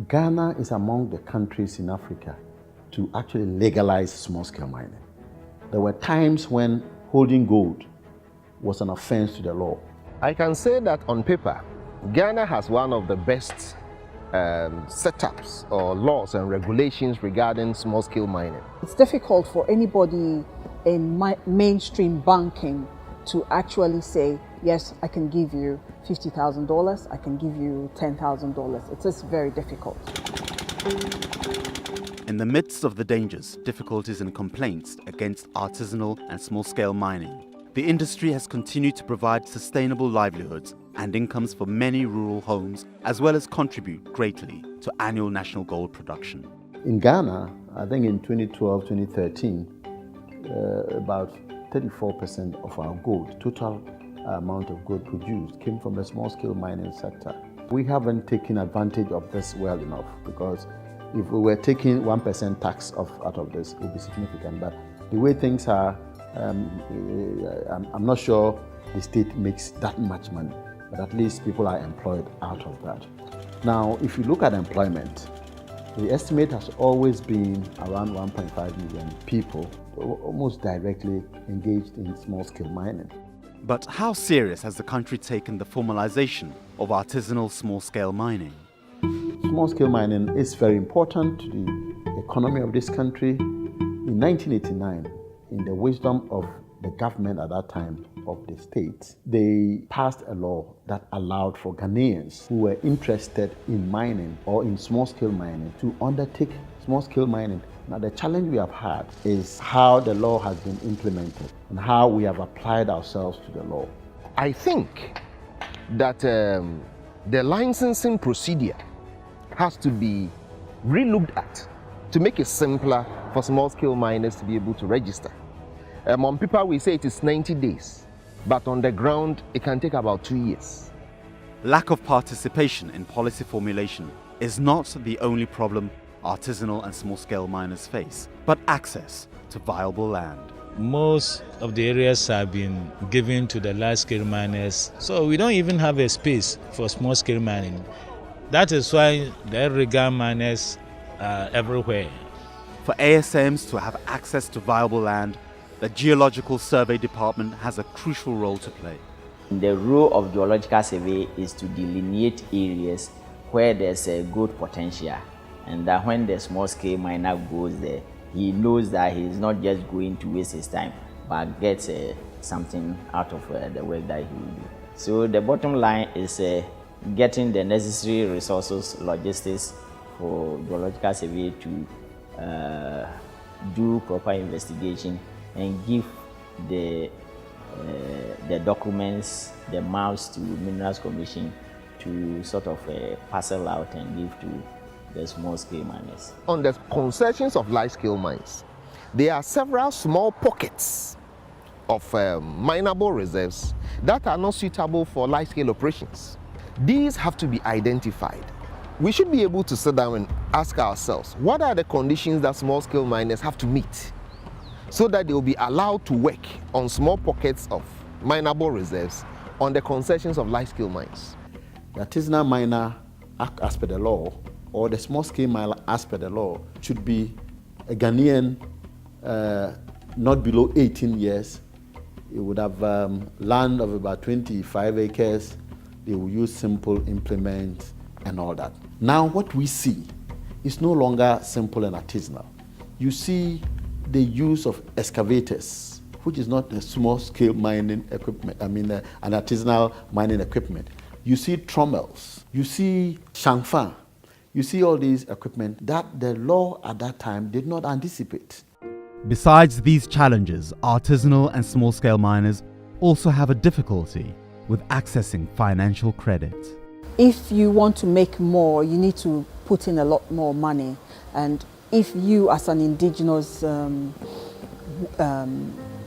Ghana is among the countries in Africa to actually legalize small-scale mining. There were times when holding gold was an offense to the law. I can say that on paper, Ghana has one of the best setups or laws and regulations regarding small-scale mining. It's difficult for anybody in mainstream banking to actually say, yes, I can give you $50,000, I can give you $10,000. It is very difficult. In the midst of the dangers, difficulties and complaints against artisanal and small-scale mining, the industry has continued to provide sustainable livelihoods and incomes for many rural homes, as well as contribute greatly to annual national gold production. In Ghana, I think in 2012, 2013, about 34% of our gold, total amount of gold produced, came from the small-scale mining sector. We haven't taken advantage of this well enough, because if we were taking 1% tax out of this, it would be significant. But the way things are, I'm not sure the state makes that much money, but at least people are employed out of that. Now, if you look at employment, the estimate has always been around 1.5 million people almost directly engaged in small-scale mining. But how serious has the country taken the formalization of artisanal small-scale mining? Small-scale mining is very important to the economy of this country. In 1989, in the wisdom of the government at that time of the state, they passed a law that allowed for Ghanaians who were interested in mining or in small-scale mining to undertake small-scale mining. Now, the challenge we have had is how the law has been implemented and how we have applied ourselves to the law. I think that the licensing procedure has to be re-looked at to make it simpler for small-scale miners to be able to register. On paper, we say it is 90 days, but on the ground, it can take about 2 years. Lack of participation in policy formulation is not the only problem artisanal and small-scale miners face, but access to viable land. Most of the areas have been given to the large-scale miners, so we don't even have a space for small-scale mining. That is why the irregular miners are everywhere. For ASMs to have access to viable land, the Geological Survey Department has a crucial role to play. The role of geological survey is to delineate areas where there's a good potential, and that when the small-scale miner goes there, he knows that he's not just going to waste his time, but gets something out of the work that he will do. So the bottom line is getting the necessary resources, logistics for geological survey to do proper investigation and give the documents, the maps to Minerals Commission to sort of parcel out and give to the small-scale miners. On the concessions of large-scale mines, there are several small pockets of mineable reserves that are not suitable for large-scale operations. These have to be identified. We should be able to sit down and ask ourselves, what are the conditions that small-scale miners have to meet so that they will be allowed to work on small pockets of mineable reserves on the concessions of large-scale mines? The artisanal miner, as per the law, or the small-scale miner, as per the law, should be a Ghanaian not below 18 years. It would have land of about 25 acres. They will use simple implements and all that. Now what we see is no longer simple and artisanal. You see the use of excavators, which is not a small-scale mining equipment, an artisanal mining equipment. You see trommels, you see shangfan, you see all these equipment that the law at that time did not anticipate. Besides these challenges, artisanal and small-scale miners also have a difficulty with accessing financial credit. If you want to make more, you need to put in a lot more money. And if you, as an indigenous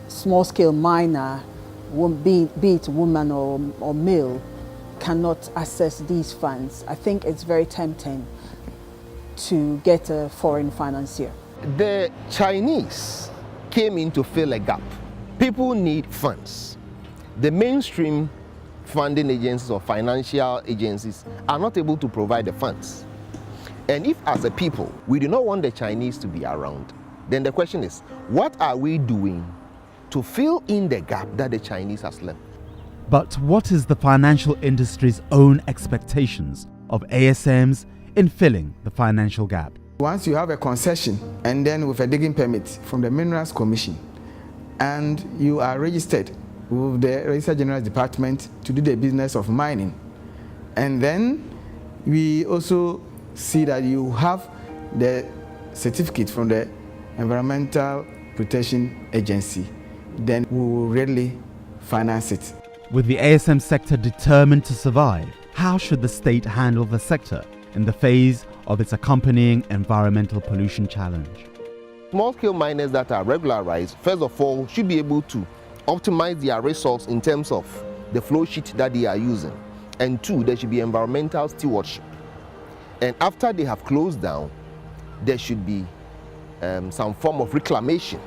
small-scale miner, be it woman or male, cannot access these funds, I think it's very tempting to get a foreign financier. The Chinese came in to fill a gap. People need funds. The mainstream funding agencies or financial agencies are not able to provide the funds. And if as a people, we do not want the Chinese to be around, then the question is, what are we doing to fill in the gap that the Chinese has left? But what is the financial industry's own expectations of ASMs in filling the financial gap? Once you have a concession and then with a digging permit from the Minerals Commission, and you are registered with the Registrar General's Department to do the business of mining, and then we also see that you have the certificate from the Environmental Protection Agency, then we will readily finance it. With the ASM sector determined to survive, how should the state handle the sector in the phase of its accompanying environmental pollution challenge? Small-scale miners that are regularized, first of all, should be able to optimize their resource in terms of the flow sheet that they are using. And two, there should be environmental stewardship. And after they have closed down, there should be some form of reclamation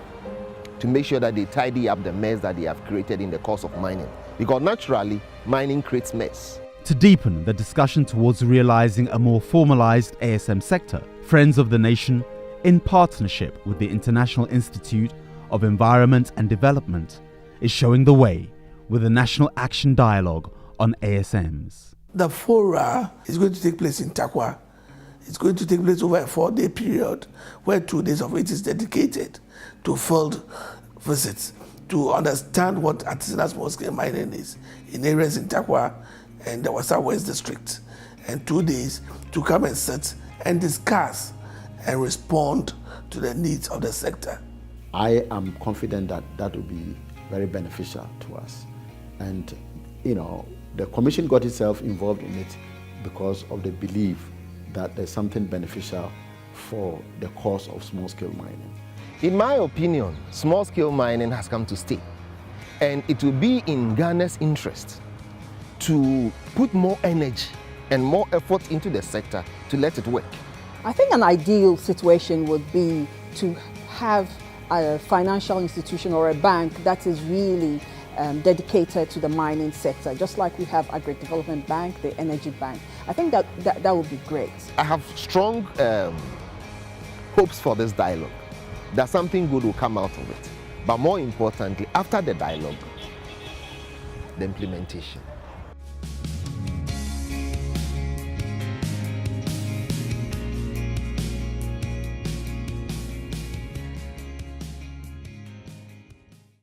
to make sure that they tidy up the mess that they have created in the course of mining. Because naturally, mining creates mess. To deepen the discussion towards realizing a more formalized ASM sector, Friends of the Nation, in partnership with the International Institute of Environment and Development, is showing the way with a National Action Dialogue on ASMs. The fora is going to take place in Takwa. It's going to take place over a 4-day period where 2 days of it is dedicated to field visits to understand what artisanal small-scale mining is in areas in Takwa and the Wasa West District, and 2 days to come and sit and discuss and respond to the needs of the sector. I am confident that that will be very beneficial to us. And, you know, the Commission got itself involved in it because of the belief that there's something beneficial for the cause of small-scale mining. In my opinion, small-scale mining has come to stay. And it will be in Ghana's interest to put more energy and more effort into the sector to let it work. I think an ideal situation would be to have a financial institution or a bank that is really dedicated to the mining sector, just like we have Agri Development Bank, the Energy Bank. I think that would be great. I have strong hopes for this dialogue, that something good will come out of it. But more importantly, after the dialogue, the implementation.